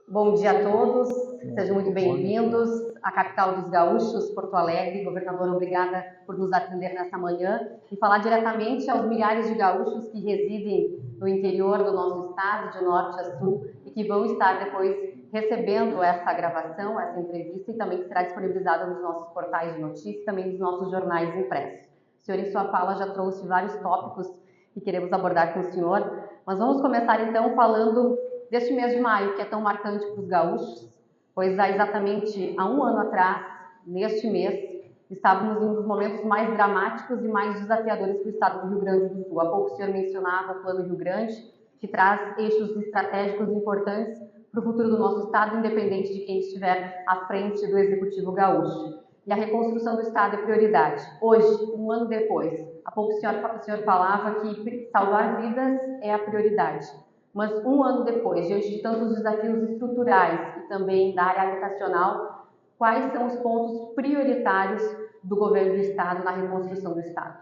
Bom dia a todos, sejam muito bem-vindos à capital dos gaúchos, Porto Alegre. Governador, obrigada por nos atender nessa manhã e falar diretamente aos milhares de gaúchos que residem no interior do nosso estado, de norte a sul, e que vão estar depois recebendo essa gravação, essa entrevista, e também que será disponibilizada nos nossos portais de notícias e também nos nossos jornais impressos. O senhor, em sua fala, já trouxe vários tópicos que queremos abordar com o senhor, mas vamos começar então falando deste mês de maio, que é tão marcante para os gaúchos, pois há exatamente há um ano atrás, neste mês, estávamos em um dos momentos mais dramáticos e mais desafiadores para o estado do Rio Grande do Sul. Há pouco o senhor mencionava o Plano Rio Grande, que traz eixos estratégicos importantes para o futuro do nosso estado, independente de quem estiver à frente do Executivo gaúcho. E a reconstrução do estado é prioridade. Hoje, um ano depois, há pouco o senhor falava que salvar vidas é a prioridade. Mas um ano depois, diante de tantos desafios estruturais e também da área habitacional, quais são os pontos prioritários do governo do Estado na reconstrução do Estado?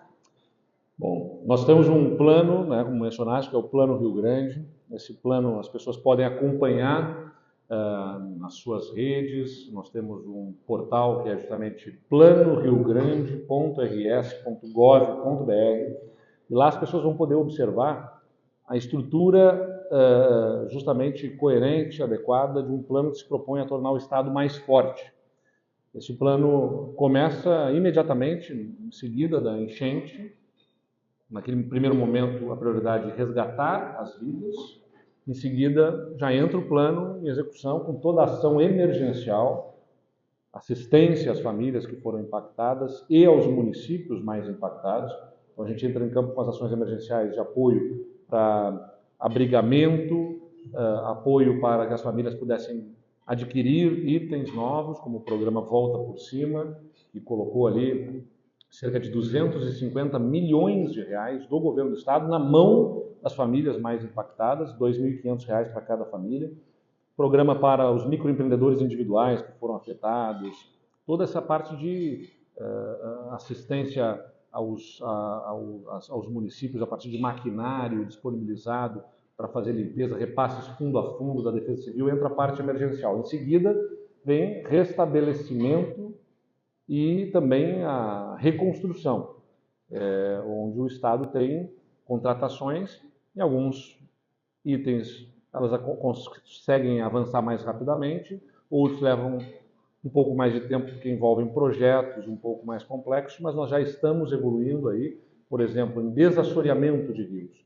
Bom, nós temos um plano, né, como mencionaste, que é o Plano Rio Grande. Esse plano as pessoas podem acompanhar nas suas redes. Nós temos um portal que é justamente planoriogrande.rs.gov.br, e lá as pessoas vão poder observar a estrutura justamente coerente, adequada de um plano que se propõe a tornar o Estado mais forte. Esse plano começa imediatamente em seguida da enchente. Naquele primeiro momento, a prioridade é resgatar as vidas. Em seguida, já entra o plano em execução com toda a ação emergencial, assistência às famílias que foram impactadas e aos municípios mais impactados. Então, a gente entra em campo com as ações emergenciais de apoio para abrigamento, apoio para que as famílias pudessem adquirir itens novos, como o programa Volta por Cima, que colocou ali cerca de 250 milhões de reais do governo do estado na mão das famílias mais impactadas, R$ 2.500 para cada família. Programa para os microempreendedores individuais que foram afetados, toda essa parte de assistência aos municípios a partir de maquinário disponibilizado para fazer limpeza, repasses fundo a fundo da Defesa Civil, entra a parte emergencial. Em seguida, vem restabelecimento e também a reconstrução, onde o Estado tem contratações em alguns itens, elas conseguem avançar mais rapidamente, outros levam um pouco mais de tempo porque envolvem projetos um pouco mais complexos, mas nós já estamos evoluindo aí, por exemplo, em desassoreamento de rios.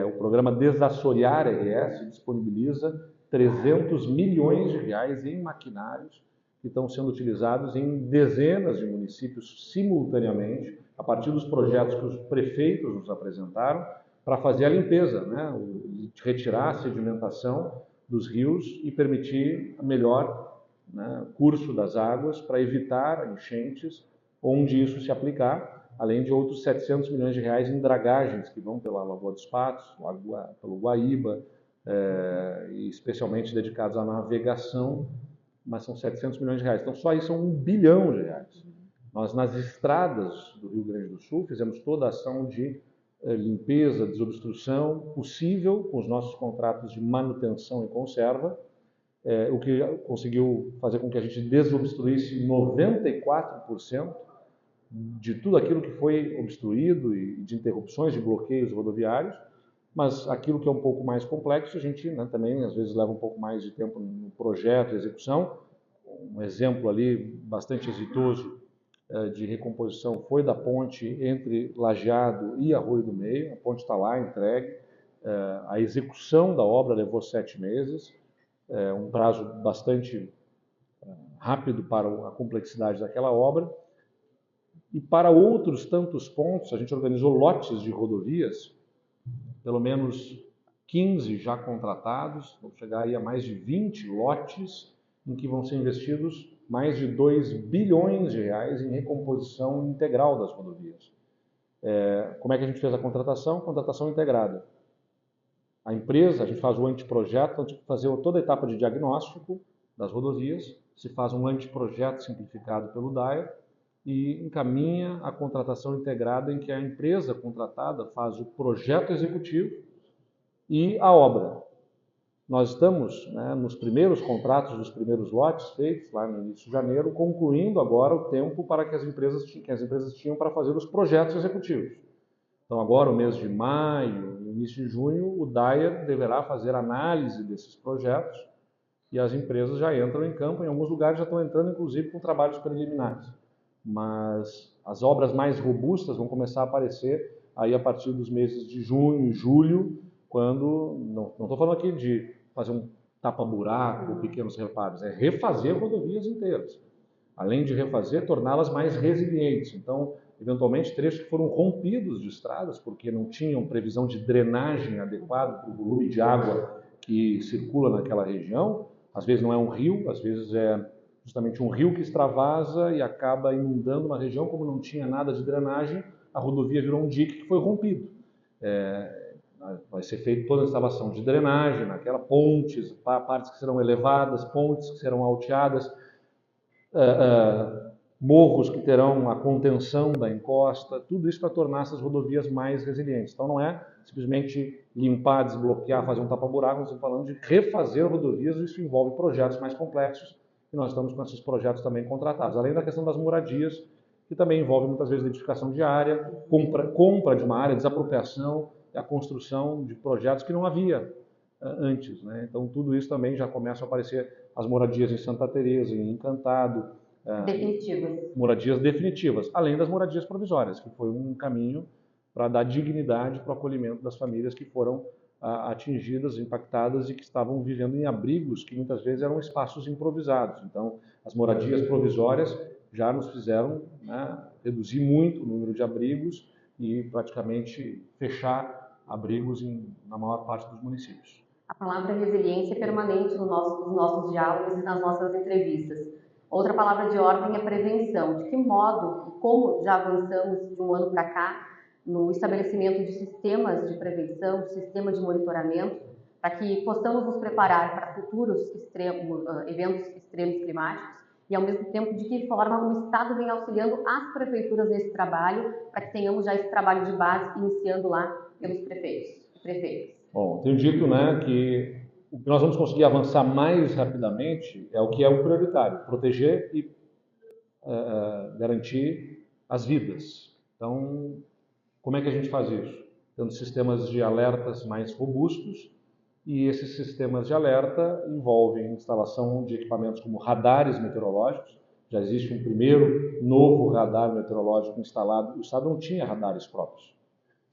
O programa Desassorear RS disponibiliza 300 milhões de reais em maquinários que estão sendo utilizados em dezenas de municípios simultaneamente, a partir dos projetos que os prefeitos nos apresentaram, para fazer a limpeza, né? Retirar a sedimentação dos rios e permitir melhor, né, curso das águas para evitar enchentes onde isso se aplicar, além de outros 700 milhões de reais em dragagens que vão pela Lagoa dos Patos, pelo Guaíba, e especialmente dedicados à navegação, mas são 700 milhões de reais. Então, só isso são 1 bilhão de reais. Nós, nas estradas do Rio Grande do Sul, fizemos toda a ação de limpeza, desobstrução possível com os nossos contratos de manutenção e conserva, o que conseguiu fazer com que a gente desobstruísse 94% de tudo aquilo que foi obstruído e de interrupções, de bloqueios rodoviários. Mas aquilo que é um pouco mais complexo, a gente, né, também às vezes leva um pouco mais de tempo no projeto, execução. Um exemplo ali bastante exitoso de recomposição foi da ponte entre Lajeado e Arroio do Meio. A ponte está lá, entregue. A execução da obra levou 7 meses, um prazo bastante rápido para a complexidade daquela obra. E para outros tantos pontos, a gente organizou lotes de rodovias, pelo menos 15 já contratados, vão chegar aí a mais de 20 lotes, em que vão ser investidos mais de 2 bilhões de reais em recomposição integral das rodovias. Como é que a gente fez a contratação? Contratação integrada. A empresa, a gente faz o anteprojeto, então tem que fazer toda a etapa de diagnóstico das rodovias, se faz um anteprojeto simplificado pelo DAER e encaminha a contratação integrada, em que a empresa contratada faz o projeto executivo e a obra. nós estamos, né, nos primeiros contratos dos primeiros lotes feitos lá no início de janeiro, concluindo agora o tempo para que as empresas tinham para fazer os projetos executivos. Então agora, o mês de maio, no início de junho, o DAER deverá fazer análise desses projetos e as empresas já entram em campo. Em alguns lugares já estão entrando, inclusive, com trabalhos preliminares. Mas as obras mais robustas vão começar a aparecer aí a partir dos meses de junho e julho, quando, não estou falando aqui de fazer um tapa-buraco ou pequenos reparos, é refazer rodovias inteiras. Além de refazer, torná-las mais resilientes. Então, eventualmente, trechos que foram rompidos de estradas, porque não tinham previsão de drenagem adequada para o volume de água que circula naquela região. Às vezes não é um rio, às vezes é justamente um rio que extravasa e acaba inundando uma região. Como não tinha nada de drenagem, a rodovia virou um dique que foi rompido. Vai ser feita toda a instalação de drenagem naquela, pontes, partes que serão elevadas, pontes que serão alteadas, morros que terão a contenção da encosta, tudo isso para tornar essas rodovias mais resilientes. Então não é simplesmente limpar, desbloquear, fazer um tapa-buraco, nós estamos falando de refazer rodovias, e isso envolve projetos mais complexos, e nós estamos com esses projetos também contratados, além da questão das moradias, que também envolve muitas vezes identificação de área, compra de uma área, desapropriação, a construção de projetos que não havia antes, né? Então tudo isso também já começa a aparecer, as moradias em Santa Teresa, em Encantado, Definitivas. moradias definitivas, além das moradias provisórias, que foi um caminho para dar dignidade para o acolhimento das famílias que foram atingidas, impactadas e que estavam vivendo em abrigos que muitas vezes eram espaços improvisados. Então, as moradias provisórias já nos fizeram, né, reduzir muito o número de abrigos e praticamente fechar abrigos na maior parte dos municípios. A palavra resiliência é permanente nos nossos diálogos e nas nossas entrevistas. Outra palavra de ordem é prevenção. De que modo e como já avançamos de um ano para cá no estabelecimento de sistemas de prevenção, de sistemas de monitoramento, para que possamos nos preparar para futuros eventos extremos climáticos, e ao mesmo tempo de que forma o Estado vem auxiliando as prefeituras nesse trabalho, para que tenhamos já esse trabalho de base iniciando lá pelos prefeitos e prefeitas. Bom, tenho dito, né, que o que nós vamos conseguir avançar mais rapidamente é o que é o prioritário, proteger e garantir as vidas. Então, como é que a gente faz isso? Tendo sistemas de alertas mais robustos, e esses sistemas de alerta envolvem instalação de equipamentos como radares meteorológicos. Já existe um primeiro novo radar meteorológico instalado. O Estado não tinha radares próprios.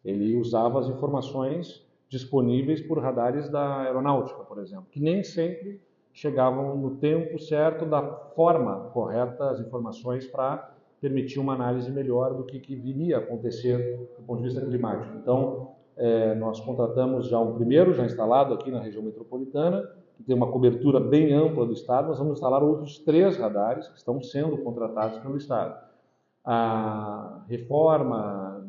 Ele usava as informações disponíveis por radares da aeronáutica, por exemplo, que nem sempre chegavam no tempo certo, da forma correta, as informações para permitir uma análise melhor do que viria a acontecer do ponto de vista climático. Então, nós contratamos já um primeiro, já instalado aqui na região metropolitana, que tem uma cobertura bem ampla do Estado. Nós vamos instalar outros 3 radares que estão sendo contratados pelo Estado. A reforma,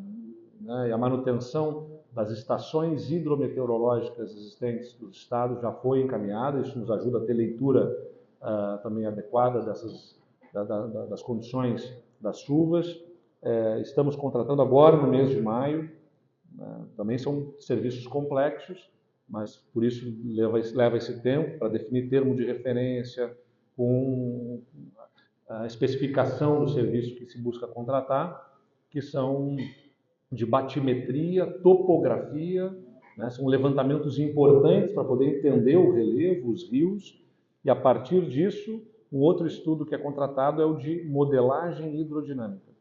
né, e a manutenção das estações hidrometeorológicas existentes do Estado já foi encaminhada. Isso nos ajuda a ter leitura também adequada das condições das chuvas. Estamos contratando agora no mês de maio. Também são serviços complexos, mas por isso leva esse tempo para definir termo de referência, com a especificação do serviço que se busca contratar, que são de batimetria, topografia, né? São levantamentos importantes para poder entender o relevo, os rios, e a partir disso, um outro estudo que é contratado é o de modelagem hidrodinâmica,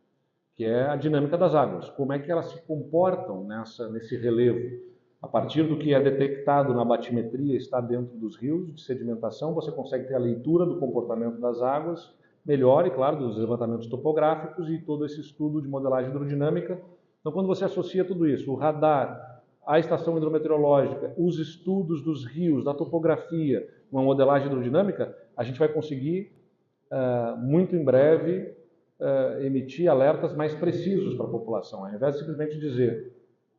que é a dinâmica das águas, como é que elas se comportam nesse relevo. A partir do que é detectado na batimetria, está dentro dos rios de sedimentação, você consegue ter a leitura do comportamento das águas melhor, e claro, dos levantamentos topográficos e todo esse estudo de modelagem hidrodinâmica. Então, quando você associa tudo isso, o radar, a estação hidrometeorológica, os estudos dos rios, da topografia, uma modelagem hidrodinâmica, a gente vai conseguir, muito em breve, emitir alertas mais precisos para a população. Ao invés de simplesmente dizer,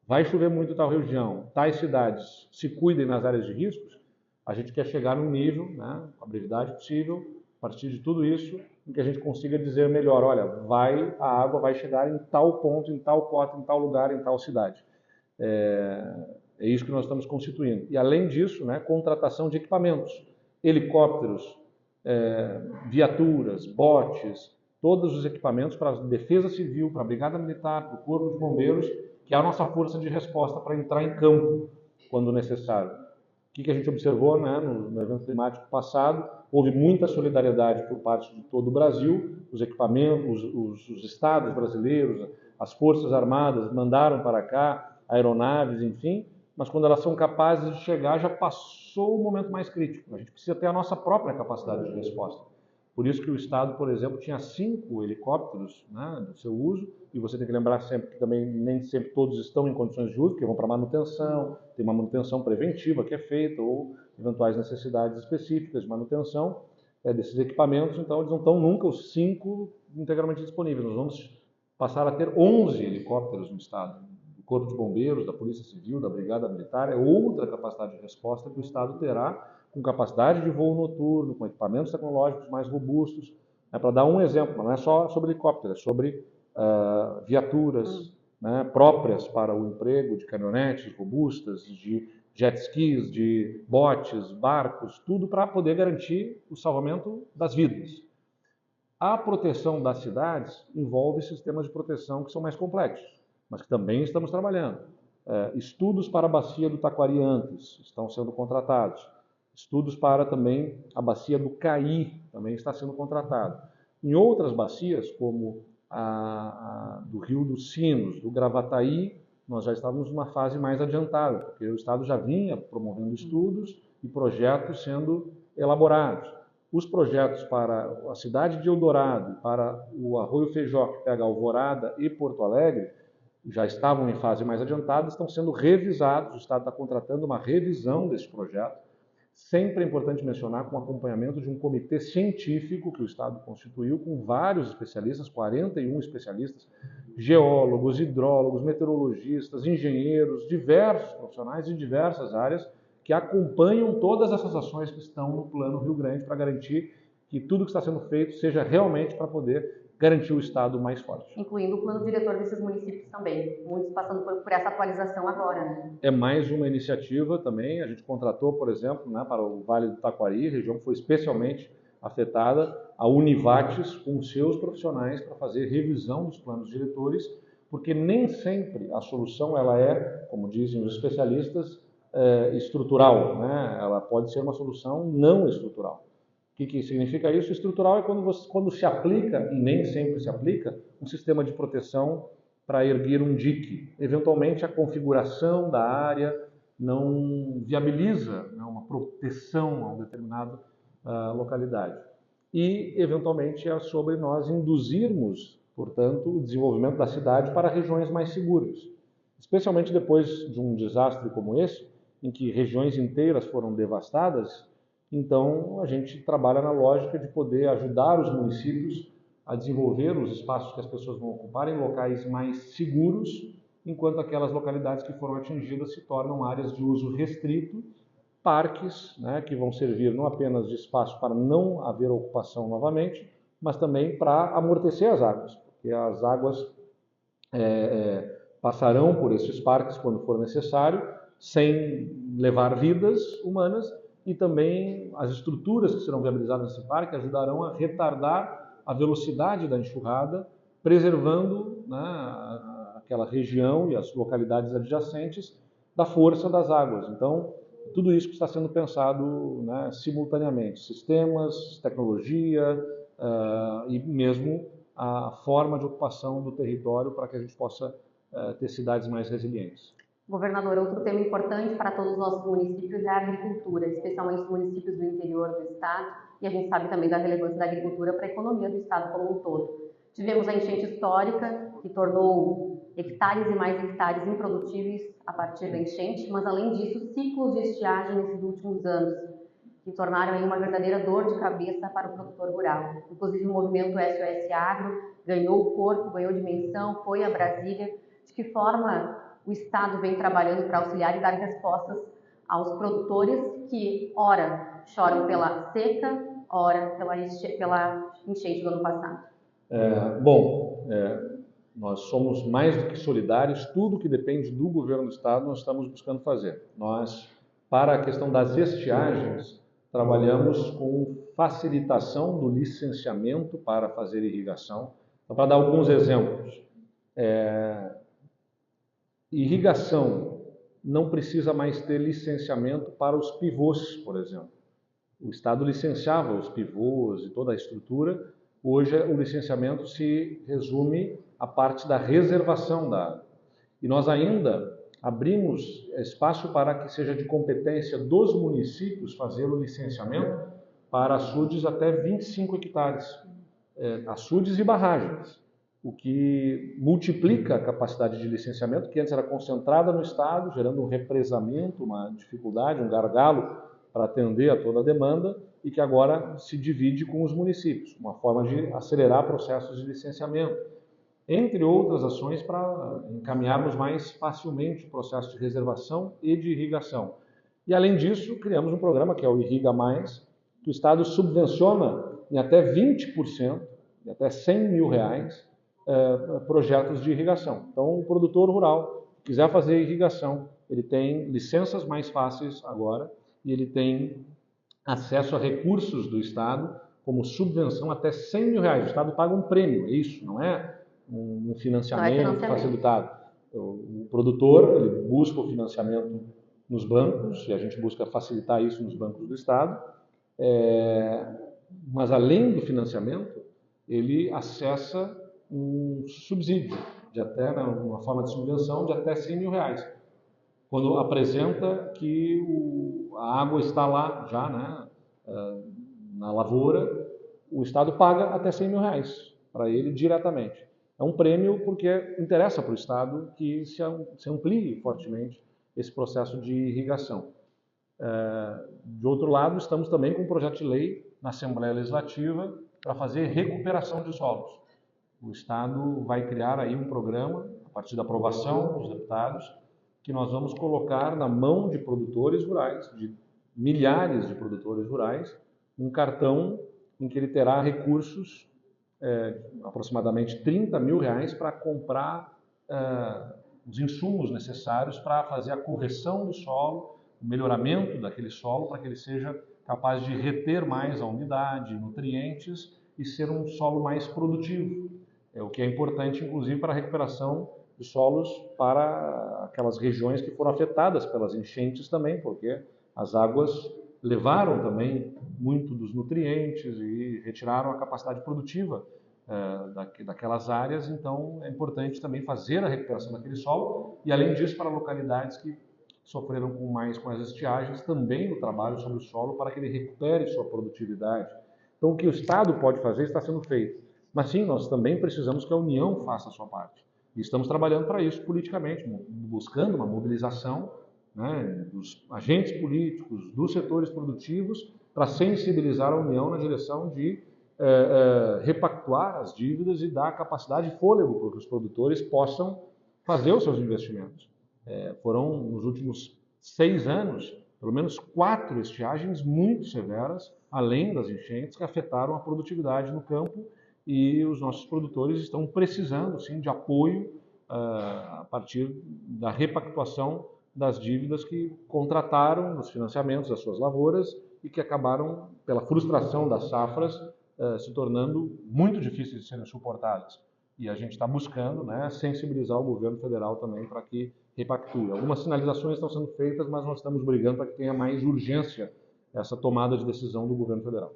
vai chover muito em tal região, tais cidades, se cuidem nas áreas de riscos, a gente quer chegar num nível, né, com a brevidade possível, a partir de tudo isso, em que a gente consiga dizer melhor, olha, a água vai chegar em tal ponto, em tal cota, em tal lugar, em tal cidade. É isso que nós estamos constituindo. E, além disso, né, contratação de equipamentos, helicópteros, viaturas, botes, todos os equipamentos para a Defesa Civil, para a Brigada Militar, para o Corpo de Bombeiros, que é a nossa força de resposta para entrar em campo quando necessário. O que a gente observou, né, no evento climático passado? Houve muita solidariedade por parte de todo o Brasil, os equipamentos, os estados brasileiros, as forças armadas mandaram para cá aeronaves, enfim, mas quando elas são capazes de chegar, já passou o momento mais crítico. A gente precisa ter a nossa própria capacidade de resposta. Por isso que o Estado, por exemplo, tinha 5 helicópteros, né, do seu uso, e você tem que lembrar sempre que também nem sempre todos estão em condições de uso, porque vão para manutenção, tem uma manutenção preventiva que é feita, ou eventuais necessidades específicas de manutenção desses equipamentos, então eles não estão nunca os 5 integralmente disponíveis. Nós vamos passar a ter 11 helicópteros no Estado. Do Corpo de Bombeiros, da Polícia Civil, da Brigada Militar, é outra capacidade de resposta que o Estado terá, com capacidade de voo noturno, com equipamentos tecnológicos mais robustos. Para dar um exemplo, não é só sobre helicóptero, é sobre viaturas né, próprias para o emprego de caminhonetes robustas, de jet skis, de botes, barcos, tudo para poder garantir o salvamento das vidas. A proteção das cidades envolve sistemas de proteção que são mais complexos, mas que também estamos trabalhando. Estudos para a bacia do Taquariantes estão sendo contratados. Estudos para também a bacia do Caí também está sendo contratado. Em outras bacias, como a do Rio dos Sinos, do Gravataí, nós já estávamos numa fase mais adiantada, porque o Estado já vinha promovendo estudos e projetos sendo elaborados. Os projetos para a cidade de Eldorado, para o Arroio Feijó, que pega Alvorada e Porto Alegre, já estavam em fase mais adiantada, estão sendo revisados, o Estado está contratando uma revisão desse projeto. Sempre é importante mencionar com o acompanhamento de um comitê científico que o Estado constituiu, com vários especialistas, 41 especialistas, geólogos, hidrólogos, meteorologistas, engenheiros, diversos profissionais de diversas áreas, que acompanham todas essas ações que estão no Plano Rio Grande para garantir que tudo que está sendo feito seja realmente para poder garantir o Estado mais forte. Incluindo o plano diretor desses municípios também, muitos passando por essa atualização agora, né? É mais uma iniciativa também, a gente contratou, por exemplo, né, para o Vale do Taquari, região que foi especialmente afetada, a Univates com seus profissionais para fazer revisão dos planos diretores, porque nem sempre a solução ela é, como dizem os especialistas, estrutural, né? Ela pode ser uma solução não estrutural. O que significa isso? Estrutural é quando se aplica, e nem sempre se aplica, um sistema de proteção para erguer um dique. Eventualmente, a configuração da área não viabiliza uma proteção a uma determinada localidade. E, eventualmente, é sobre nós induzirmos, portanto, o desenvolvimento da cidade para regiões mais seguras. Especialmente depois de um desastre como esse, em que regiões inteiras foram devastadas, então a gente trabalha na lógica de poder ajudar os municípios a desenvolver os espaços que as pessoas vão ocupar em locais mais seguros, enquanto aquelas localidades que foram atingidas se tornam áreas de uso restrito, parques, né, que vão servir não apenas de espaço para não haver ocupação novamente, mas também para amortecer as águas, porque as águas passarão por esses parques quando for necessário, sem levar vidas humanas, e também as estruturas que serão viabilizadas nesse parque ajudarão a retardar a velocidade da enxurrada, preservando aquela região e as localidades adjacentes da força das águas. Então, tudo isso que está sendo pensado simultaneamente, sistemas, tecnologia e mesmo a forma de ocupação do território para que a gente possa ter cidades mais resilientes. Governador, outro tema importante para todos os nossos municípios é a agricultura, especialmente os municípios do interior do estado, e a gente sabe também da relevância da agricultura para a economia do estado como um todo. Tivemos a enchente histórica, que tornou hectares e mais hectares improdutíveis a partir da enchente, mas além disso, ciclos de estiagem nesses últimos anos, que tornaram aí uma verdadeira dor de cabeça para o produtor rural. Inclusive o movimento SOS Agro ganhou corpo, ganhou dimensão, foi a Brasília. De que forma o Estado vem trabalhando para auxiliar e dar respostas aos produtores que, ora, choram pela seca, ora, pela enchente do ano passado? Nós somos mais do que solidários, tudo que depende do governo do estado nós estamos buscando fazer. Nós, para a questão das estiagens, trabalhamos com facilitação do licenciamento para fazer irrigação. Então, para dar alguns exemplos, irrigação não precisa mais ter licenciamento para os pivôs, por exemplo. O estado licenciava os pivôs e toda a estrutura. Hoje o licenciamento se resume à parte da reservação da água. E nós ainda abrimos espaço para que seja de competência dos municípios fazer o licenciamento para açudes até 25 hectares, açudes e barragens, o que multiplica a capacidade de licenciamento, que antes era concentrada no estado, gerando um represamento, uma dificuldade, um gargalo para atender a toda a demanda, e que agora se divide com os municípios, uma forma de acelerar processos de licenciamento, entre outras ações para encaminharmos mais facilmente o processo de reservação e de irrigação. E além disso, criamos um programa que é o Irriga Mais, que o estado subvenciona em até 20%, em até R$100 mil, projetos de irrigação. Então, o produtor rural que quiser fazer irrigação, ele tem licenças mais fáceis agora, e ele tem acesso a recursos do estado, como subvenção até R$100 mil. O estado paga um prêmio, é isso, não é um financiamento facilitado. O produtor ele busca o financiamento nos bancos, e a gente busca facilitar isso nos bancos do estado, mas além do financiamento, ele acessa um subsídio, de até uma forma de subvenção de até R$100 mil, quando apresenta que a água está lá já, né, na lavoura, o estado paga até R$100 mil para ele diretamente. É um prêmio porque interessa para o estado que se amplie fortemente esse processo de irrigação. De outro lado, estamos também com um projeto de lei na Assembleia Legislativa para fazer recuperação de solos. O estado vai criar aí um programa, a partir da aprovação dos deputados, que nós vamos colocar na mão de produtores rurais, de milhares de produtores rurais, um cartão em que ele terá recursos, aproximadamente R$30 mil, para comprar os insumos necessários para fazer a correção do solo, o melhoramento daquele solo, para que ele seja capaz de reter mais a umidade, nutrientes e ser um solo mais produtivo. O que é importante, inclusive, para a recuperação de solos para aquelas regiões que foram afetadas pelas enchentes também, porque as águas levaram também muito dos nutrientes e retiraram a capacidade produtiva daquelas áreas. Então é importante também fazer a recuperação daquele solo e, além disso, para localidades que sofreram com as estiagens, também o trabalho sobre o solo para que ele recupere sua produtividade. Então o que o estado pode fazer está sendo feito, mas sim, nós também precisamos que a União faça a sua parte. E estamos trabalhando para isso politicamente, buscando uma mobilização, né, dos agentes políticos, dos setores produtivos, para sensibilizar a União na direção de repactuar as dívidas e dar capacidade e fôlego para que os produtores possam fazer os seus investimentos. Foram, nos últimos 6 anos, pelo menos 4 estiagens muito severas, além das enchentes, que afetaram a produtividade no campo, e os nossos produtores estão precisando, sim, de apoio a partir da repactuação das dívidas que contrataram nos financiamentos das suas lavouras e que acabaram, pela frustração das safras, se tornando muito difíceis de serem suportadas. E a gente está buscando, né, sensibilizar o governo federal também para que repactue. Algumas sinalizações estão sendo feitas, mas nós estamos brigando para que tenha mais urgência essa tomada de decisão do governo federal.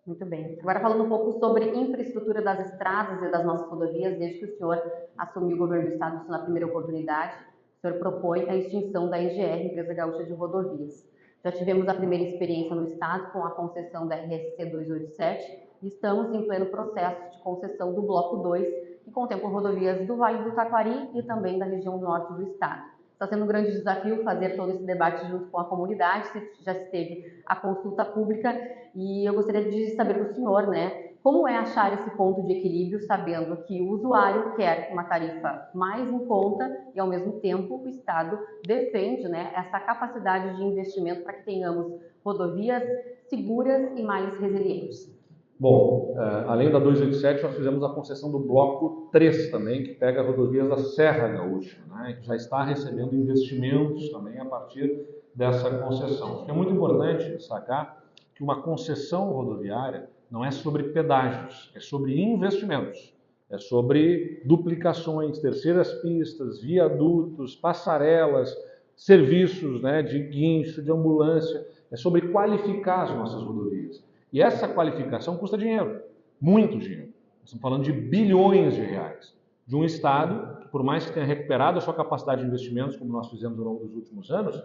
Muito bem. Agora falando um pouco sobre infraestrutura das estradas e das nossas rodovias, desde que o senhor assumiu o governo do estado, isso na primeira oportunidade, o senhor propõe a extinção da EGR, Empresa Gaúcha de Rodovias. Já tivemos a primeira experiência no estado com a concessão da RSC 287 e estamos em pleno processo de concessão do Bloco 2, que contempla rodovias do Vale do Taquari e também da região norte do estado. Está sendo um grande desafio fazer todo esse debate junto com a comunidade, já esteve a consulta pública, e eu gostaria de saber do senhor, né, como é achar esse ponto de equilíbrio, sabendo que o usuário quer uma tarifa mais em conta e, ao mesmo tempo, o Estado defende, né, essa capacidade de investimento para que tenhamos rodovias seguras e mais resilientes. Bom, além da 287, nós fizemos a concessão do bloco 3 também, que pega rodovias da Serra Gaúcha, né, que já está recebendo investimentos também a partir dessa concessão. Acho que é muito importante destacar que uma concessão rodoviária não é sobre pedágios, é sobre investimentos, é sobre duplicações, terceiras pistas, viadutos, passarelas, serviços, né, de guincho, de ambulância, é sobre qualificar as nossas rodovias. E essa qualificação custa dinheiro, muito dinheiro. Estamos falando de bilhões de reais. De um Estado que, por mais que tenha recuperado a sua capacidade de investimentos, como nós fizemos ao longo dos últimos anos,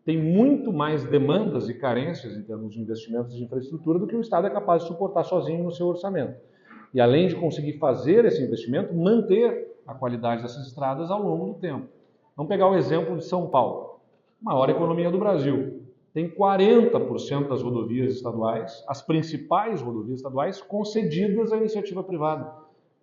tem muito mais demandas e carências em termos de investimentos de infraestrutura do que o Estado é capaz de suportar sozinho no seu orçamento. E além de conseguir fazer esse investimento, manter a qualidade dessas estradas ao longo do tempo. Vamos pegar o exemplo de São Paulo, maior economia do Brasil. Tem 40% das rodovias estaduais, as principais rodovias estaduais, concedidas à iniciativa privada.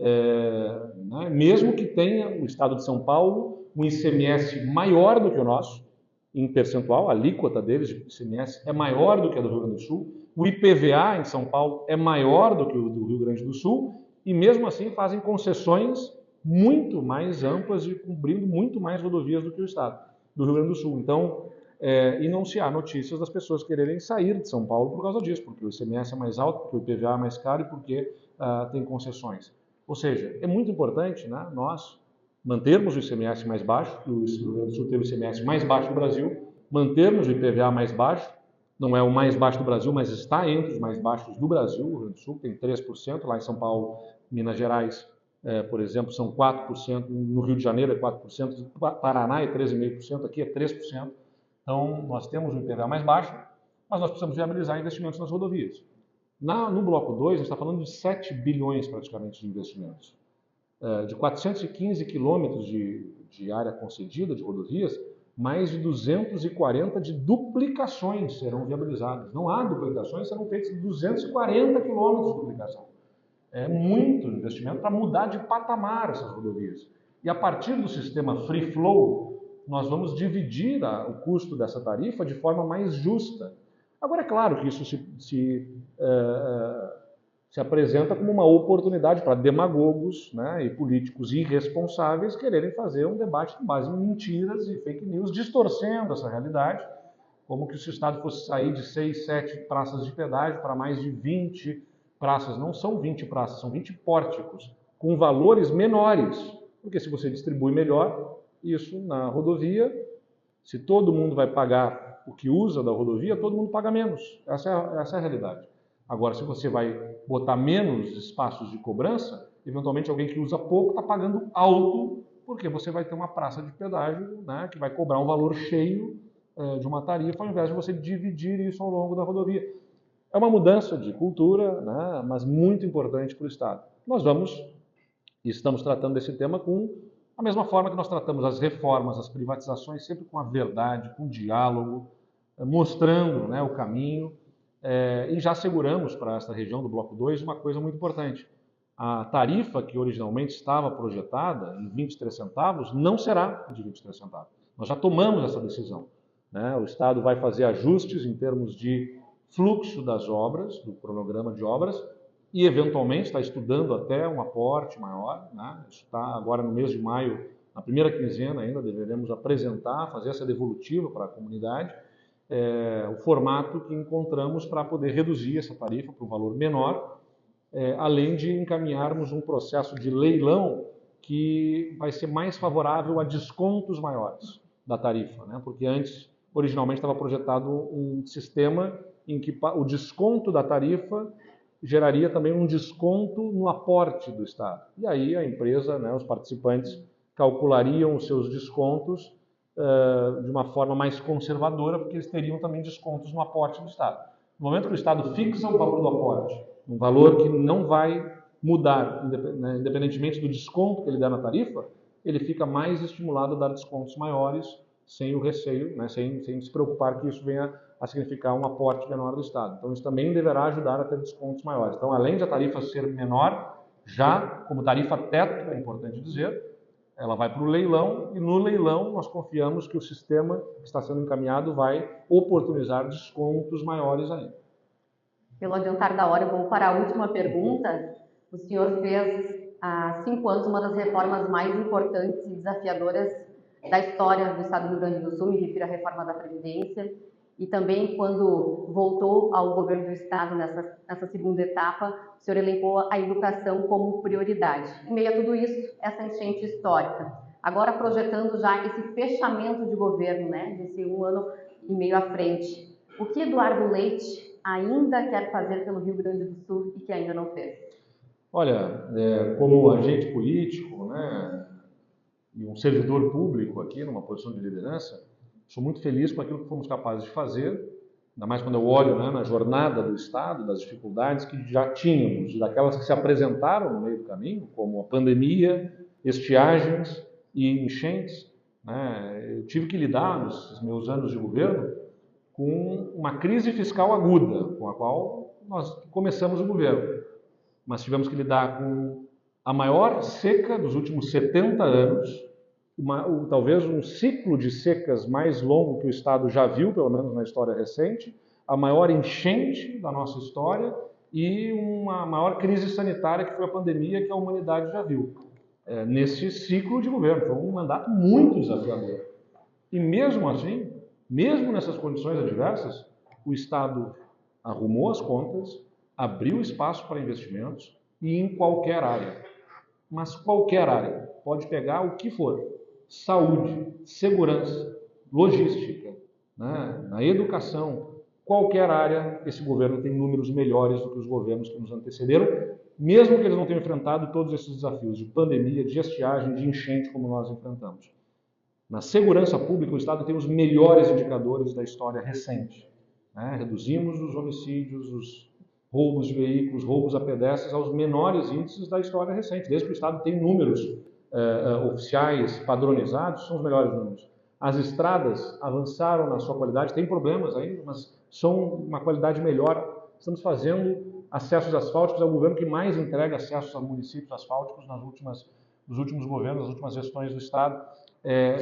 Né? Mesmo que tenha o estado de São Paulo um ICMS maior do que o nosso, em percentual, a alíquota deles de ICMS é maior do que a do Rio Grande do Sul, o IPVA em São Paulo é maior do que o do Rio Grande do Sul, e mesmo assim fazem concessões muito mais amplas e cobrindo muito mais rodovias do que o estado do Rio Grande do Sul. Então, e não se há notícias das pessoas quererem sair de São Paulo por causa disso, porque o ICMS é mais alto, porque o IPVA é mais caro e porque tem concessões. Ou seja, é muito importante, né, nós mantermos o ICMS mais baixo, o Rio Grande do Sul tem o ICMS mais baixo do Brasil, mantermos o IPVA mais baixo, não é o mais baixo do Brasil, mas está entre os mais baixos do Brasil. O Rio Grande do Sul tem 3%, lá em São Paulo, Minas Gerais, por exemplo, são 4%, no Rio de Janeiro é 4%, Paraná é 13,5%, aqui é 3%. Então, nós temos um IPVA mais baixo, mas nós precisamos viabilizar investimentos nas rodovias. No bloco 2, a gente está falando de 7 bilhões praticamente de investimentos. De 415 quilômetros de área concedida de rodovias, mais de 240 de duplicações serão viabilizadas. Não há duplicações, serão feitos 240 quilômetros de duplicação. É muito investimento para mudar de patamar essas rodovias. E a partir do sistema Free Flow, nós vamos dividir o custo dessa tarifa de forma mais justa. Agora, é claro que isso se apresenta como uma oportunidade para demagogos, né, e políticos irresponsáveis quererem fazer um debate com base em mentiras e fake news, distorcendo essa realidade, como que se o Estado fosse sair de 6, 7 praças de pedágio para mais de 20 praças. Não são 20 praças, são 20 pórticos, com valores menores, porque se você distribui melhor isso na rodovia, se todo mundo vai pagar o que usa da rodovia, todo mundo paga menos. Essa é a realidade. Agora, se você vai botar menos espaços de cobrança, eventualmente alguém que usa pouco está pagando alto, porque você vai ter uma praça de pedágio, né, que vai cobrar um valor cheio de uma tarifa, ao invés de você dividir isso ao longo da rodovia. É uma mudança de cultura, né, mas muito importante para o Estado. Nós estamos tratando desse tema com a mesma forma que nós tratamos as reformas, as privatizações, sempre com a verdade, com o diálogo, mostrando, né, o caminho. E já asseguramos para esta região do Bloco 2 uma coisa muito importante. A tarifa que originalmente estava projetada em 23 centavos não será de 23 centavos. Nós já tomamos essa decisão, né? O Estado vai fazer ajustes em termos de fluxo das obras, do cronograma de obras, e eventualmente está estudando até um aporte maior, né? Está agora no mês de maio, na primeira quinzena ainda, deveremos apresentar, fazer essa devolutiva para a comunidade, o formato que encontramos para poder reduzir essa tarifa para um valor menor, além de encaminharmos um processo de leilão que vai ser mais favorável a descontos maiores da tarifa, né? Porque antes, originalmente, estava projetado um sistema em que o desconto da tarifa geraria também um desconto no aporte do Estado. E aí a empresa, né, os participantes, calculariam os seus descontos de uma forma mais conservadora, porque eles teriam também descontos no aporte do Estado. No momento que o Estado fixa o valor do aporte, um valor que não vai mudar, independentemente do desconto que ele dá na tarifa, ele fica mais estimulado a dar descontos maiores, sem o receio, né, sem se preocupar que isso venha a significar um aporte menor do Estado. Então, isso também deverá ajudar a ter descontos maiores. Então, além de a tarifa ser menor, já como tarifa teto, é importante dizer, ela vai para o leilão, e no leilão nós confiamos que o sistema que está sendo encaminhado vai oportunizar descontos maiores ainda. Pelo adiantar da hora, eu vou para a última pergunta. O senhor fez há 5 anos uma das reformas mais importantes e desafiadoras da história do Estado do Rio Grande do Sul, me refiro à reforma da Previdência, e também quando voltou ao governo do Estado nessa segunda etapa, o senhor elencou a educação como prioridade. Em meio a tudo isso, essa enchente histórica. Agora projetando já esse fechamento de governo, né, desse 1 ano e meio à frente, o que Eduardo Leite ainda quer fazer pelo Rio Grande do Sul e que ainda não fez? Olha, como agente político, né, e um servidor público aqui, numa posição de liderança, sou muito feliz com aquilo que fomos capazes de fazer, ainda mais quando eu olho, né, na jornada do Estado, das dificuldades que já tínhamos, e daquelas que se apresentaram no meio do caminho, como a pandemia, estiagens e enchentes. Né. Eu tive que lidar, nos meus anos de governo, com uma crise fiscal aguda, com a qual nós começamos o governo. Mas tivemos que lidar com a maior seca dos últimos 70 anos, talvez um ciclo de secas mais longo que o Estado já viu, pelo menos na história recente, a maior enchente da nossa história e uma maior crise sanitária que foi a pandemia que a humanidade já viu. Nesse ciclo de governo, foi um mandato muito desafiador. E mesmo assim, mesmo nessas condições adversas, o Estado arrumou as contas, abriu espaço para investimentos e em qualquer área. Mas qualquer área, pode pegar o que for, saúde, segurança, logística, né, na educação, qualquer área, esse governo tem números melhores do que os governos que nos antecederam, mesmo que eles não tenham enfrentado todos esses desafios de pandemia, de estiagem, de enchente como nós enfrentamos. Na segurança pública, o Estado tem os melhores indicadores da história recente. Né? Reduzimos os homicídios, os roubos de veículos, roubos a pedestres aos menores índices da história recente. Desde que o Estado tem números oficiais padronizados, são os melhores números. As estradas avançaram na sua qualidade, tem problemas ainda, mas são uma qualidade melhor. Estamos fazendo acessos asfálticos, é o governo que mais entrega acessos a municípios asfálticos nos últimos governos, nas últimas gestões do Estado.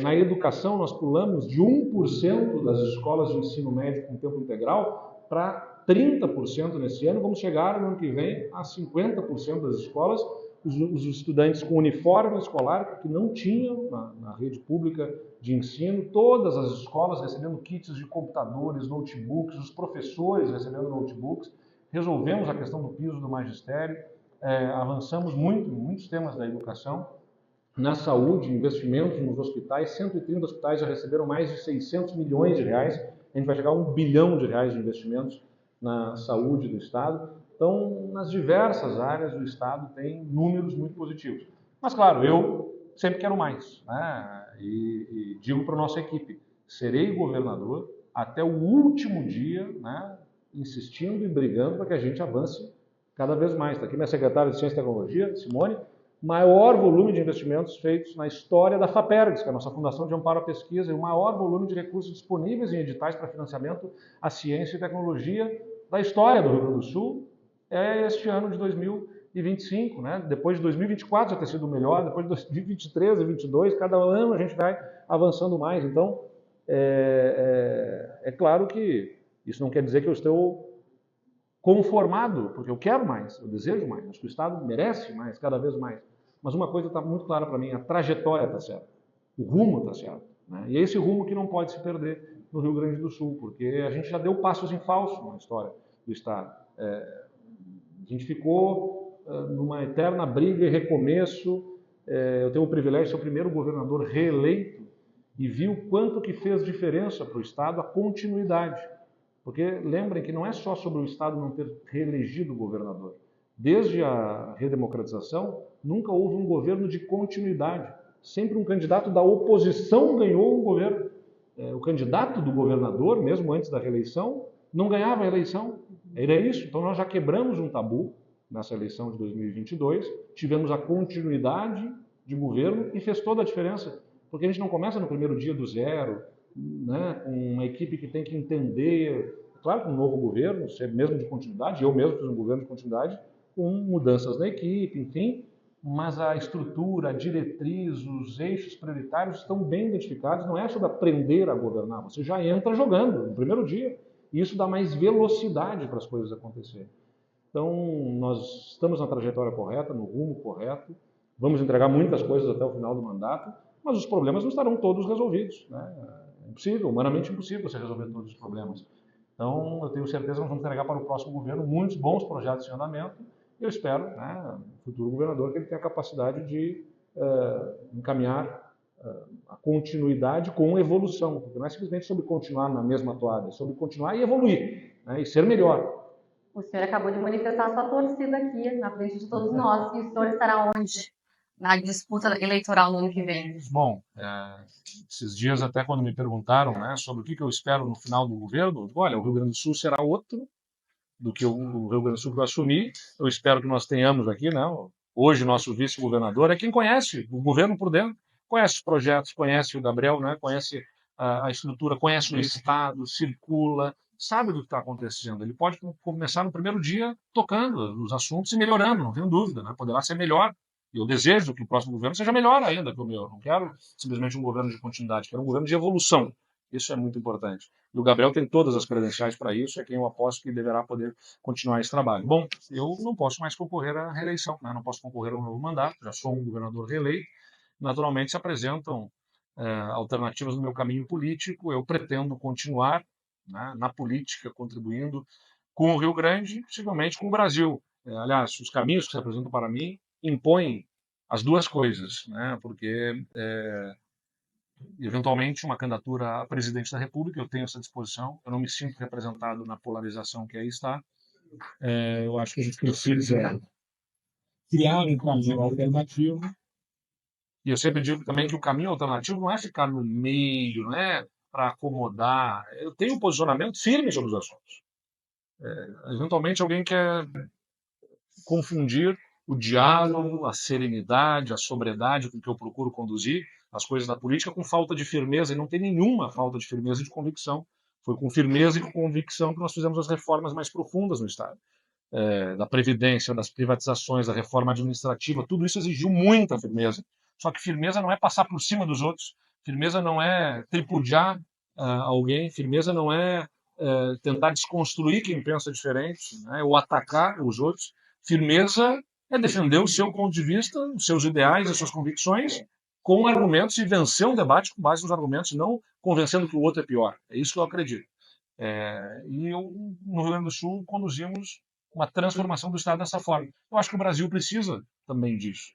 Na educação, nós pulamos de 1% das escolas de ensino médio com tempo integral para 30% nesse ano. Vamos chegar no ano que vem a 50% das escolas, os estudantes com uniforme escolar, que não tinham na rede pública de ensino, todas as escolas recebendo kits de computadores, notebooks, os professores recebendo notebooks. Resolvemos a questão do piso do magistério, avançamos muito em muitos temas da educação. Na saúde, investimentos nos hospitais, 130 hospitais já receberam mais de 600 milhões de reais, a gente vai chegar a 1 bilhão de reais de investimentos na saúde do Estado. Então, nas diversas áreas do Estado tem números muito positivos. Mas, claro, eu sempre quero mais, né? E digo para a nossa equipe, serei governador até o último dia, né? Insistindo e brigando para que a gente avance cada vez mais. Está aqui minha secretária de Ciência e Tecnologia, Simone, maior volume de investimentos feitos na história da FAPERGS, que é a nossa Fundação de Amparo à Pesquisa, e o maior volume de recursos disponíveis em editais para financiamento à ciência e tecnologia da história do Rio Grande do Sul é este ano de 2025, né? Depois de 2024 já ter sido melhor, depois de 2023 e 2022, cada ano a gente vai avançando mais. Então, é claro que isso não quer dizer que eu estou conformado, porque eu quero mais, eu desejo mais, acho que o Estado merece mais, cada vez mais. Mas uma coisa está muito clara para mim, a trajetória está certa, o rumo está certo. Né? E é esse rumo que não pode se perder no Rio Grande do Sul, porque a gente já deu passos em falso na história do Estado. A gente ficou numa eterna briga e recomeço. Eu tenho o privilégio de ser o primeiro governador reeleito e vi o quanto que fez diferença para o Estado a continuidade. Porque lembrem que não é só sobre o Estado não ter reelegido o governador. Desde a redemocratização, nunca houve um governo de continuidade. Sempre um candidato da oposição ganhou o governo. O candidato do governador, mesmo antes da reeleição, não ganhava a eleição. Era isso. Então nós já quebramos um tabu nessa eleição de 2022, tivemos a continuidade de governo e fez toda a diferença. Porque a gente não começa no primeiro dia do zero, né, com uma equipe que tem que entender, claro que um novo governo, mesmo de continuidade, eu mesmo fiz um governo de continuidade, com mudanças na equipe, enfim, mas a estrutura, a diretriz, os eixos prioritários estão bem identificados, não é sobre aprender a governar, você já entra jogando no primeiro dia E isso dá mais velocidade para as coisas acontecerem. Então, nós estamos na trajetória correta, no rumo correto, vamos entregar muitas coisas até o final do mandato, mas os problemas não estarão todos resolvidos, né? É impossível, humanamente impossível você resolver todos os problemas. Então, eu tenho certeza que nós vamos entregar para o próximo governo muitos bons projetos em andamento, e eu espero, né, o futuro governador, que ele tenha a capacidade de encaminhar a continuidade com evolução, porque não é simplesmente sobre continuar na mesma toada, é sobre continuar e evoluir, né, e ser melhor. O senhor acabou de manifestar a sua torcida aqui, na frente de todos nós, e o senhor estará onde na disputa eleitoral no ano que vem? Bom, esses dias até quando me perguntaram, né, sobre o que eu espero no final do governo, eu digo, olha, o Rio Grande do Sul será outro do que o Rio Grande do Sul que eu assumi. Eu espero que nós tenhamos aqui, né, hoje nosso vice-governador é quem conhece o governo por dentro, conhece os projetos, conhece o Gabriel, né, conhece a estrutura, conhece o Estado, circula, sabe do que está acontecendo. Ele pode começar no primeiro dia tocando os assuntos e melhorando, não tenho dúvida, né, poderá ser melhor. E eu desejo que o próximo governo seja melhor ainda que o meu. Eu não quero simplesmente um governo de continuidade, quero um governo de evolução. Isso é muito importante. E o Gabriel tem todas as credenciais para isso, é quem eu aposto que deverá poder continuar esse trabalho. Bom, eu não posso mais concorrer à reeleição, né? Não posso concorrer ao novo mandato, já sou um governador reeleito. Naturalmente se apresentam alternativas no meu caminho político, eu pretendo continuar, né, na política, contribuindo com o Rio Grande, possivelmente com o Brasil. Aliás, os caminhos que se apresentam para mim impõem as duas coisas, né? Porque eventualmente uma candidatura a presidente da República, eu tenho essa disposição, eu não me sinto representado na polarização que aí está. Eu acho que a gente precisa criar um caminho alternativo. E eu sempre digo também que o caminho alternativo não é ficar no meio, não é para acomodar. Eu tenho um posicionamento firme sobre os assuntos. Eventualmente alguém quer confundir o diálogo, a serenidade, a sobriedade com que eu procuro conduzir as coisas da política com falta de firmeza, e não tem nenhuma falta de firmeza e de convicção. Foi com firmeza e com convicção que nós fizemos as reformas mais profundas no Estado. Da Previdência, das privatizações, da reforma administrativa, tudo isso exigiu muita firmeza. Só que firmeza não é passar por cima dos outros, firmeza não é tripudiar alguém, firmeza não é tentar desconstruir quem pensa diferente, né, ou atacar os outros. Firmeza é defender o seu ponto de vista, os seus ideais, as suas convicções, com argumentos e vencer um debate com base nos argumentos, não convencendo que o outro é pior. É isso que eu acredito. No Rio Grande do Sul, conduzimos uma transformação do Estado dessa forma. Eu acho que o Brasil precisa também disso.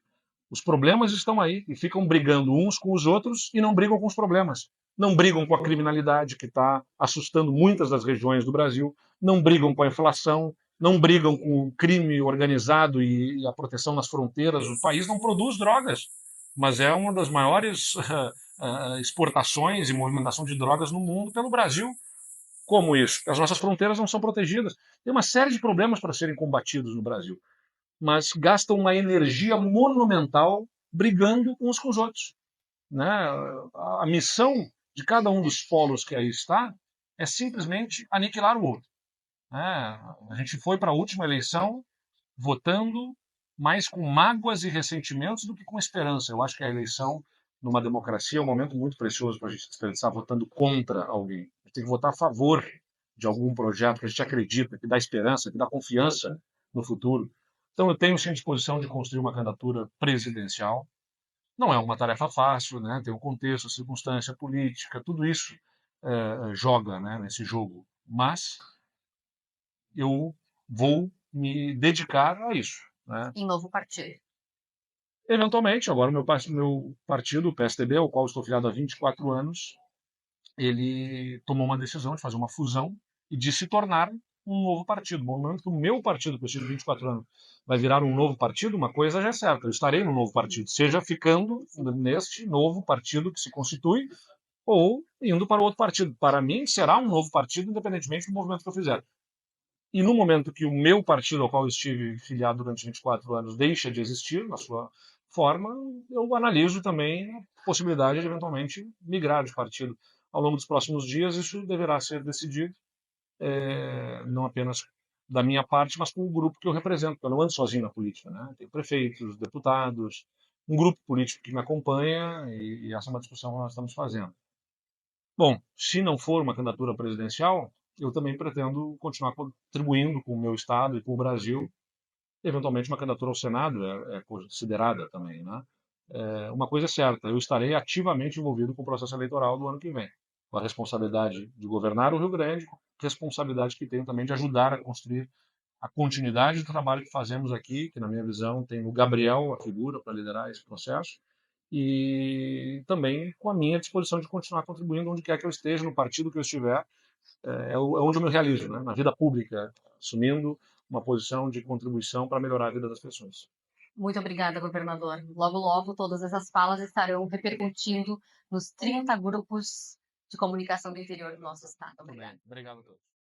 Os problemas estão aí e ficam brigando uns com os outros e não brigam com os problemas. Não brigam com a criminalidade que está assustando muitas das regiões do Brasil, não brigam com a inflação, não brigam com o crime organizado e a proteção nas fronteiras. O país não produz drogas, mas é uma das maiores exportações e movimentação de drogas no mundo pelo Brasil. Como isso? As nossas fronteiras não são protegidas. Tem uma série de problemas para serem combatidos no Brasil, mas gastam uma energia monumental brigando uns com os outros, né? A missão de cada um dos polos que aí está é simplesmente aniquilar o outro, né? A gente foi para a última eleição votando mais com mágoas e ressentimentos do que com esperança. Eu acho que a eleição, numa democracia, é um momento muito precioso para a gente desperdiçar votando contra alguém. A gente tem que votar a favor de algum projeto que a gente acredita, que dá esperança, que dá confiança no futuro. Então, eu tenho sim a disposição de construir uma candidatura presidencial. Não é uma tarefa fácil, né? Tem o contexto, a circunstância política, tudo isso joga, né, nesse jogo. Mas eu vou me dedicar a isso, né? Em novo partido. Eventualmente, agora o meu partido, o PSDB, ao qual estou filiado há 24 anos, ele tomou uma decisão de fazer uma fusão e de se tornar um novo partido. No momento que o meu partido, que eu tive 24 anos, vai virar um novo partido, uma coisa já é certa, eu estarei no novo partido, seja ficando neste novo partido que se constitui ou indo para outro partido. Para mim, será um novo partido, independentemente do movimento que eu fizer. E no momento que o meu partido, ao qual eu estive filiado durante 24 anos, deixa de existir na sua forma, eu analiso também a possibilidade de eventualmente migrar de partido. Ao longo dos próximos dias, isso deverá ser decidido, não apenas da minha parte, mas com o grupo que eu represento, porque eu não ando sozinho na política, né? Tenho prefeitos, deputados, um grupo político que me acompanha e essa é uma discussão que nós estamos fazendo. Bom, se não for uma candidatura presidencial, eu também pretendo continuar contribuindo com o meu estado e com o Brasil. Eventualmente, uma candidatura ao Senado é considerada também, né? Uma coisa é certa, eu estarei ativamente envolvido com o processo eleitoral do ano que vem, com a responsabilidade de governar o Rio Grande, responsabilidade que tenho também de ajudar a construir a continuidade do trabalho que fazemos aqui, que na minha visão tem o Gabriel, a figura para liderar esse processo, e também com a minha disposição de continuar contribuindo onde quer que eu esteja, no partido que eu estiver, onde eu me realizo, né? Na vida pública, assumindo uma posição de contribuição para melhorar a vida das pessoas. Muito obrigada, governador. Logo, logo, todas essas falas estarão repercutindo nos 30 grupos de comunicação do interior do nosso estado. Obrigada. Obrigado a todos.